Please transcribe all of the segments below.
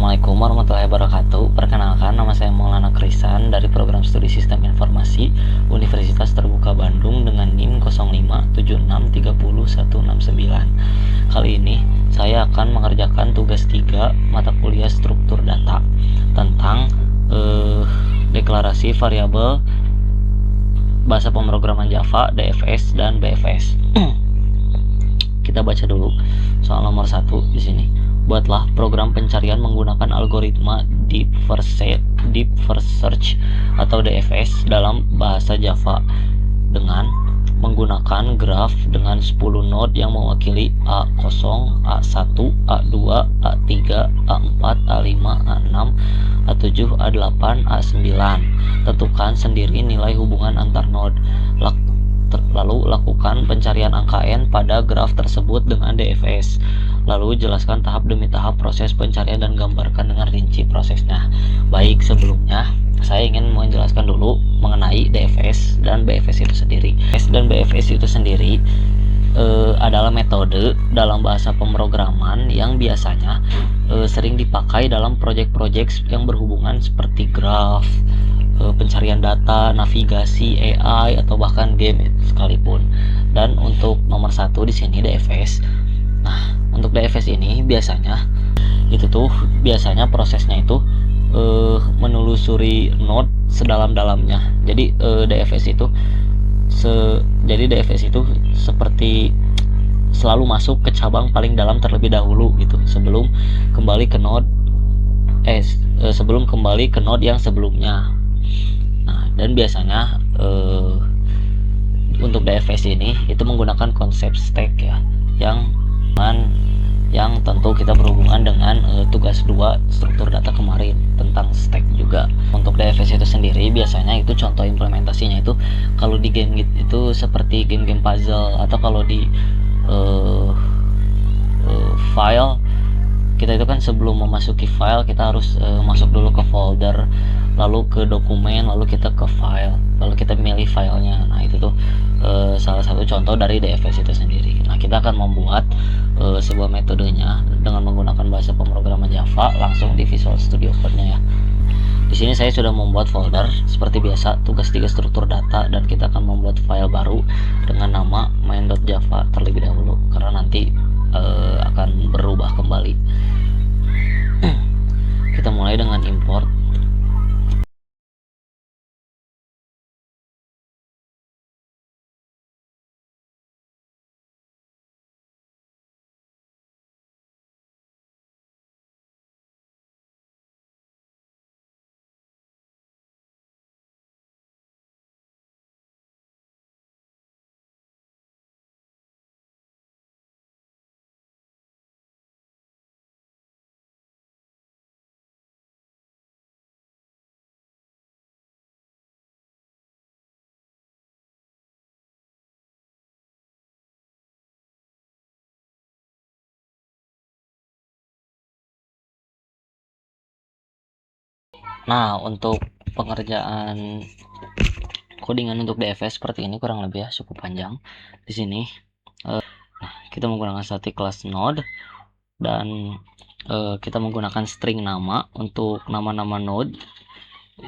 Assalamualaikum warahmatullahi wabarakatuh. Perkenalkan, nama saya Maulana Krisan dari Program Studi Sistem Informasi Universitas Terbuka Bandung dengan NIM 0576300169. Kali ini saya akan mengerjakan tugas 3 mata kuliah struktur data tentang deklarasi variabel bahasa pemrograman Java, DFS dan BFS. Kita baca dulu soal nomor 1 di sini. Buatlah program pencarian menggunakan algoritma Deep First Search atau DFS dalam bahasa Java dengan menggunakan graf dengan 10 node yang mewakili A0, A1, A2, A3, A4, A5, A6, A7, A8, A9. Tentukan sendiri nilai hubungan antar node. Lalu lakukan pencarian angka n pada graf tersebut dengan DFS. Lalu jelaskan tahap demi tahap proses pencarian dan gambarkan dengan rinci prosesnya. Baik, sebelumnya saya ingin menjelaskan dulu mengenai DFS dan BFS itu sendiri. DFS dan BFS itu sendiri adalah metode dalam bahasa pemrograman yang biasanya sering dipakai dalam proyek-proyek yang berhubungan seperti graf, pencarian data, navigasi, AI, atau bahkan game sekalipun. Dan untuk nomor 1 di sini DFS. Nah, untuk DFS ini biasanya prosesnya itu menelusuri node sedalam-dalamnya. Jadi DFS itu seperti selalu masuk ke cabang paling dalam terlebih dahulu gitu sebelum kembali ke node yang sebelumnya. Nah, dan biasanya untuk DFS ini itu menggunakan konsep stack ya, yang tentu kita berhubungan dengan tugas 2 struktur data kemarin tentang stack juga. Untuk DFS itu sendiri biasanya itu contoh implementasinya itu kalau di game itu seperti game-game puzzle, atau kalau di file kita itu kan sebelum memasuki file kita harus masuk dulu ke folder, lalu ke dokumen, lalu kita ke file, lalu kita milih filenya. Nah, itu tuh salah satu contoh dari DFS itu sendiri. Nah, kita akan membuat sebuah metodenya dengan menggunakan bahasa pemrograman Java langsung di Visual Studio Code-nya ya. Di sini saya sudah membuat folder seperti biasa tugas 3 struktur data, dan kita akan membuat file baru dengan nama main.java terlebih dahulu karena nanti akan berubah kembali. Kita mulai dengan import. Nah, untuk pengerjaan codingan untuk DFS seperti ini kurang lebih ya, cukup panjang. Di sini kita menggunakan static class node, dan kita menggunakan string nama untuk nama-nama node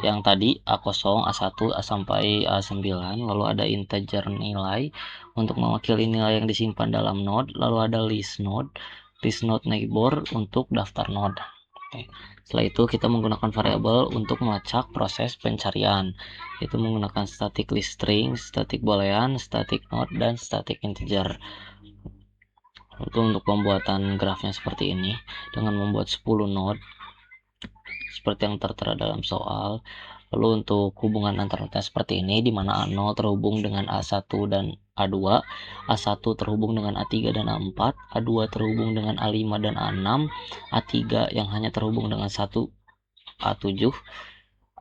yang tadi A0, A1, A sampai A9, lalu ada integer nilai untuk mewakili nilai yang disimpan dalam node, lalu ada list node neighbor untuk daftar node. Oke. Setelah itu kita menggunakan variabel untuk melacak proses pencarian, itu menggunakan static list string, static boolean, static node, dan static integer. Itu untuk pembuatan grafnya seperti ini dengan membuat 10 node seperti yang tertera dalam soal. Lalu untuk hubungan antar node seperti ini, di mana A0 terhubung dengan A1 dan A2, A1 terhubung dengan A3 dan A4, A2 terhubung dengan A5 dan A6, A3 yang hanya terhubung dengan 1 A7,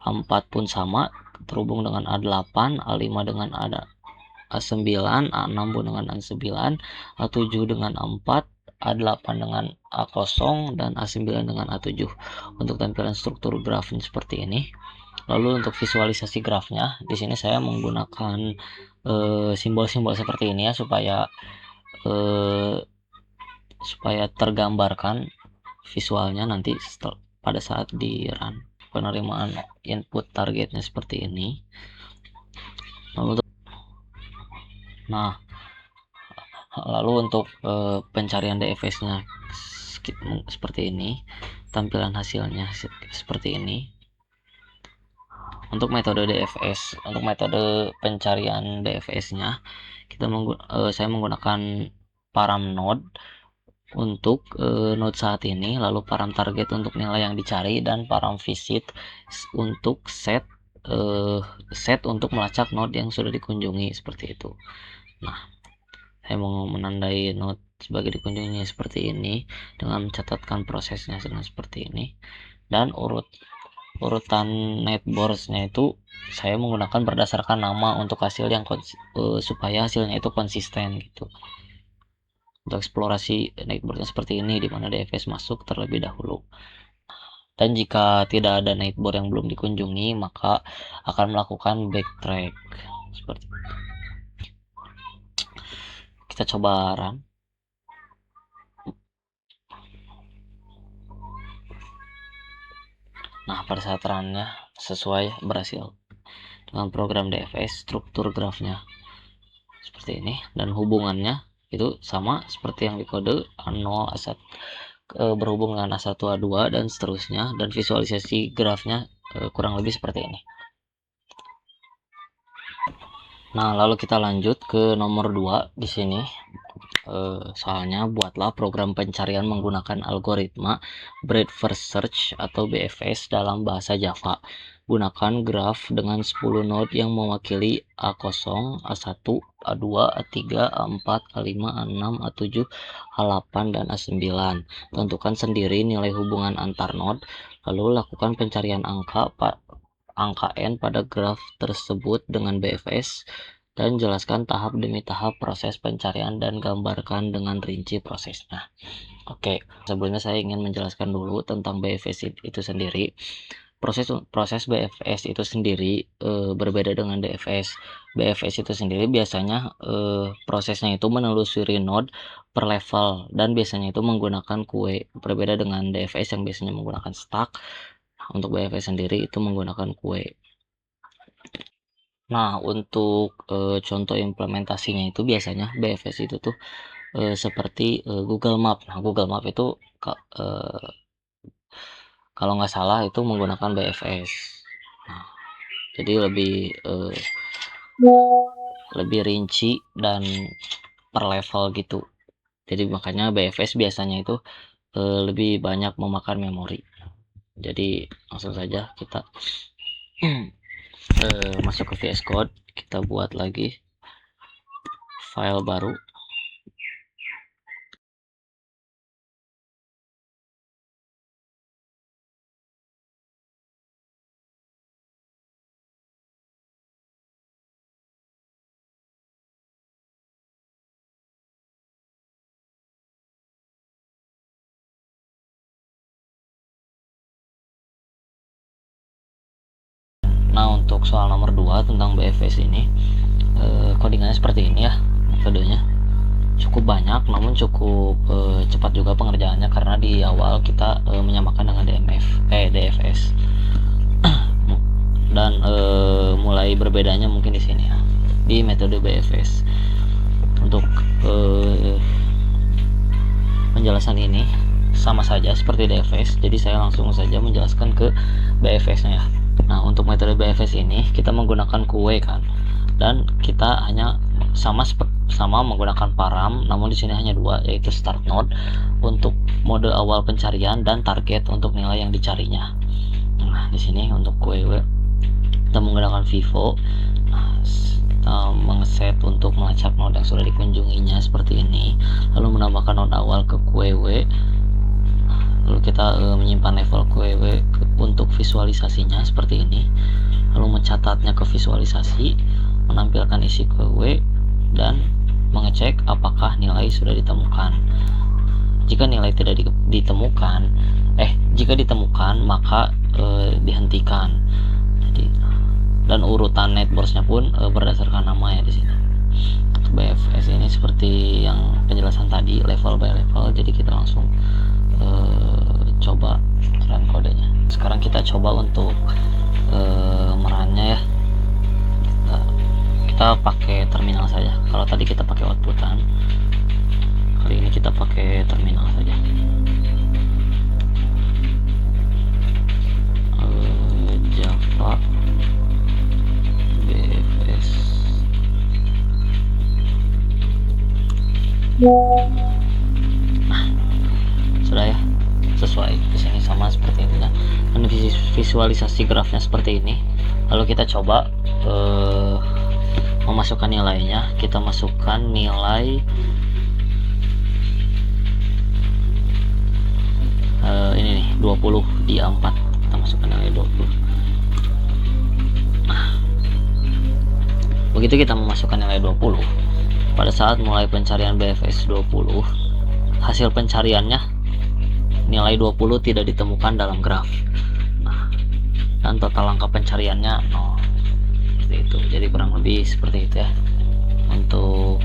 A4 pun sama terhubung dengan A8, A5 dengan A9, A6 pun dengan A9, A7 dengan A4, A8 dengan A0, dan A9 dengan A7. Untuk tampilan struktur grafnya seperti ini. Lalu untuk visualisasi grafnya, di sini saya menggunakan simbol-simbol seperti ini ya, supaya tergambarkan visualnya nanti pada saat di run. Penerimaan input targetnya seperti ini. Lalu untuk pencarian DFS-nya seperti ini, tampilan hasilnya seperti ini. Untuk metode DFS, untuk metode pencarian DFS-nya, saya menggunakan param node untuk node saat ini, lalu param target untuk nilai yang dicari, dan param visit untuk set untuk melacak node yang sudah dikunjungi, seperti itu. Nah, saya mau menandai node sebagai dikunjungi seperti ini dengan mencatatkan prosesnya dengan seperti ini, dan urutan netboards-nya itu saya menggunakan berdasarkan nama untuk hasil yang supaya hasilnya itu konsisten gitu. Untuk eksplorasi netboardnya seperti ini, dimana DFS masuk terlebih dahulu, dan jika tidak ada netboard yang belum dikunjungi maka akan melakukan backtrack seperti itu. Kita coba run. Nah, pada saat runnya sesuai, berhasil dengan program DFS. Struktur grafnya seperti ini, dan hubungannya itu sama seperti yang di kode A0, A1 berhubung dengan A1, A2 dan seterusnya, dan visualisasi grafnya kurang lebih seperti ini. Nah, lalu kita lanjut ke nomor 2 di sini. Soalnya buatlah program pencarian menggunakan algoritma breadth first search atau BFS dalam bahasa Java. Gunakan graf dengan 10 node yang mewakili A0, A1, A2, A3, A4, A5, A6, A7, A8, dan A9. Tentukan sendiri nilai hubungan antar node, lalu lakukan pencarian angka n pada graf tersebut dengan BFS, dan jelaskan tahap demi tahap proses pencarian dan gambarkan dengan rinci prosesnya. Oke, sebelumnya saya ingin menjelaskan dulu tentang BFS itu sendiri. Proses BFS itu sendiri berbeda dengan DFS. BFS itu sendiri biasanya prosesnya itu menelusuri node per level, dan biasanya itu menggunakan kue. Berbeda dengan DFS yang biasanya menggunakan stack. Untuk BFS sendiri itu menggunakan kue. Nah, untuk contoh implementasinya itu biasanya BFS itu tuh seperti Google Map. Nah, Google Map itu kalau nggak salah itu menggunakan BFS. Nah, jadi lebih rinci dan per level gitu. Jadi makanya BFS biasanya itu lebih banyak memakan memori. Jadi langsung saja kita masuk ke VS Code, kita buat lagi file baru. Nah, untuk soal nomor 2 tentang BFS ini, codingannya seperti ini ya. Metodenya cukup banyak, namun cukup cepat juga pengerjaannya, karena di awal kita menyamakan dengan DFS. Dan mulai berbedanya mungkin di sini ya, di metode BFS. Untuk penjelasan ini sama saja seperti DFS, jadi saya langsung saja menjelaskan ke BFS-nya ya. Nah, untuk metode BFS ini kita menggunakan kue kan, dan kita hanya sama menggunakan param, namun di sini hanya dua, yaitu start node untuk mode awal pencarian dan target untuk nilai yang dicarinya. Nah, di sini untuk kue kita menggunakan Vivo. Nah, kita mengset untuk melacak node yang sudah dikunjunginya seperti ini, lalu menambahkan node awal ke kue. Lalu kita menyimpan level QW untuk visualisasinya seperti ini, lalu mencatatnya ke visualisasi, menampilkan isi QW, dan mengecek apakah nilai sudah ditemukan. Jika nilai tidak jika ditemukan maka dihentikan. Jadi, dan urutan netboards-nya pun berdasarkan nama ya di sini. BFS ini seperti yang penjelasan tadi, level by level. Jadi kita langsung coba run kodenya. Sekarang kita coba untuk merannya ya. Kita pakai terminal saja. Kalau tadi kita pakai outputan, kali ini kita pakai terminal saja. Java BFS. Nah, sudah ya, sesuai di sini sama seperti ini ya. Dan visualisasi grafnya seperti ini. Lalu kita coba memasukkan nilainya. Kita masukkan nilai ini nih 20 di A4. Kita masukkan nilai 20. Nah, begitu kita memasukkan nilai 20, pada saat mulai pencarian BFS 20, hasil pencariannya nilai 20 tidak ditemukan dalam graf. Nah, dan total angka pencariannya 0. Seperti itu. Jadi kurang lebih seperti itu ya untuk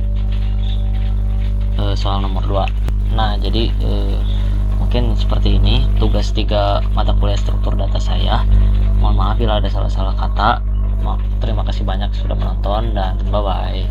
soal nomor 2. Nah, jadi mungkin seperti ini tugas 3 mata kuliah struktur data saya. Mohon maaf bila ada salah-salah kata. Terima kasih banyak sudah menonton dan bye bye.